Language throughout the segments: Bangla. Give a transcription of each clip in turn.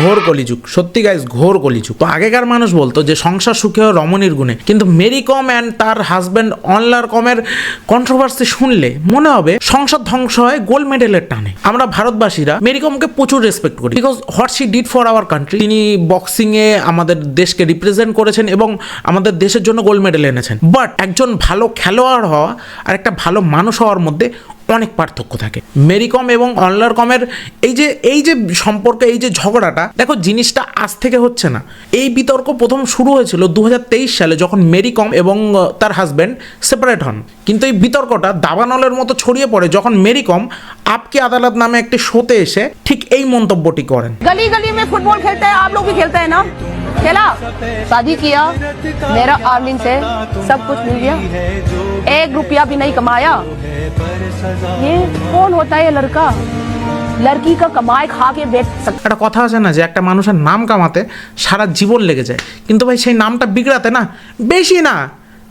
ঘোর কলিযুগ, সত্যি গাইস ঘোর কলিযুগ। তো আগেকার মানুষ বলতো যে সংসার সুখে হয় রমণীর গুণে, কিন্তু মেরি কম অ্যান্ড তার হাজব্যান্ড অনলার কমের কন্ট্রোভার্সি শুনলে মনে হবে সংসার ধ্বংস হয় গোল্ড মেডেলের টানে। আমরা ভারতবাসীরা মেরি কমকে প্রচুর রেসপেক্ট করি, because what she did for our country. তিনি বক্সিংয়ে আমাদের দেশকে রিপ্রেজেন্ট করেছেন এবং আমাদের দেশের জন্য গোল্ড মেডেল এনেছেন। বাট একজন ভালো খেলোয়াড় হওয়া আর একটা ভালো মানুষ হওয়ার মধ্যে অনেক পার্থক্য থাকে। মেরি কম এবং অনলার কমের এই যে সম্পর্ক, এই যে ঝগড়াটা, দেখো জিনিসটা আজ থেকে হচ্ছে না। এই বিতর্ক প্রথম শুরু হয়েছিল 2023 সালে, যখন মেরি কম এবং তার হাজব্যান্ড সেপারেট হন। কিন্তু এই বিতর্কটা দাবানলের মতো ছড়িয়ে পড়ে যখন মেরি কম আপকি আদালত নামে একটি শোতে এসে ঠিক এই মন্তব্যটি করেন। गली गली में फुटबॉल खेलते हैं, आप लोग भी खेलते हैं ना? खेला, शादी किया, मेरा अर्निंग से सब कुछ मिल गया, 1 रुपया भी नहीं कमाया। ये कौन होता है लड़का? लड़की का कमाए खा के बेच सकता। একটা কথা আছে না যে একটা মানুষের নাম কামাতে সারা জীবন লেগে যায়, কিন্তু ভাই সেই নামটা বিগড়াতে না বেশি না,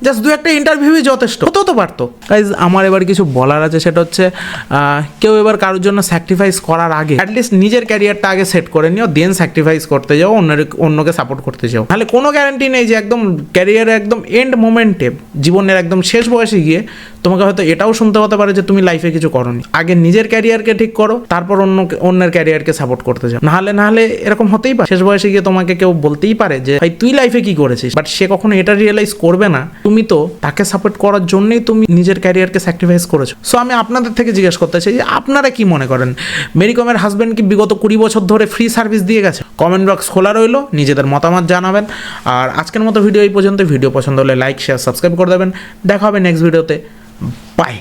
জাস্ট 2-1টা ইন্টারভিউই যথেষ্ট। হতেও তো পারতো। গাইজ আমার এবার কিছু বলার আছে, সেটা হচ্ছে কেউ এবার কারোর জন্য স্যাক্রিফাইস করার আগে অ্যাটলিস্ট নিজের ক্যারিয়ারটা আগে সেট করে নিও, দেন স্যাক্রিফাইস করতে যাও, অন্যকে সাপোর্ট করতে যাও। তাহলে কোনো গ্যারান্টি নেই যে একদম ক্যারিয়ারে একদম এন্ড মোমেন্টে, জীবনের একদম শেষ বয়সে গিয়ে তোমাকে হয়তো এটাও শুনতে হতে পারে যে তুমি লাইফে কিছু করোনি। আগে নিজের ক্যারিয়ারকে ঠিক করো, তারপর অন্যের ক্যারিয়ারকে সাপোর্ট করতে যাও। নাহলে এরকম হতেই পারে শেষ বয়সে গিয়ে তোমাকে কেউ বলতেই পারে যে ভাই তুই লাইফে কি করেছিস, বাট সে কখনো এটা রিয়েলাইজ করবে না তুমি তো তাকে সাপোর্ট করার জন্যই তুমি নিজের ক্যারিয়ারকে স্যাক্রিফাইস করেছো। সো আমি আপনাদের থেকে জিজ্ঞেস করতে চাই যে আপনারা কি মনে করেন, মেরি কমের হাজব্যান্ড কি বিগত 20 বছর ধরে ফ্রি সার্ভিস দিয়ে গেছে? কমেন্ট বক্স খোলা রইলো, নিজেদের মতামত জানাবেন। আর আজকের মতো ভিডিও এই পর্যন্ত। ভিডিও পছন্দ হলে লাইক, শেয়ার, সাবস্ক্রাইব করে দেবেন। দেখা হবে নেক্সট ভিডিওতে। বাই।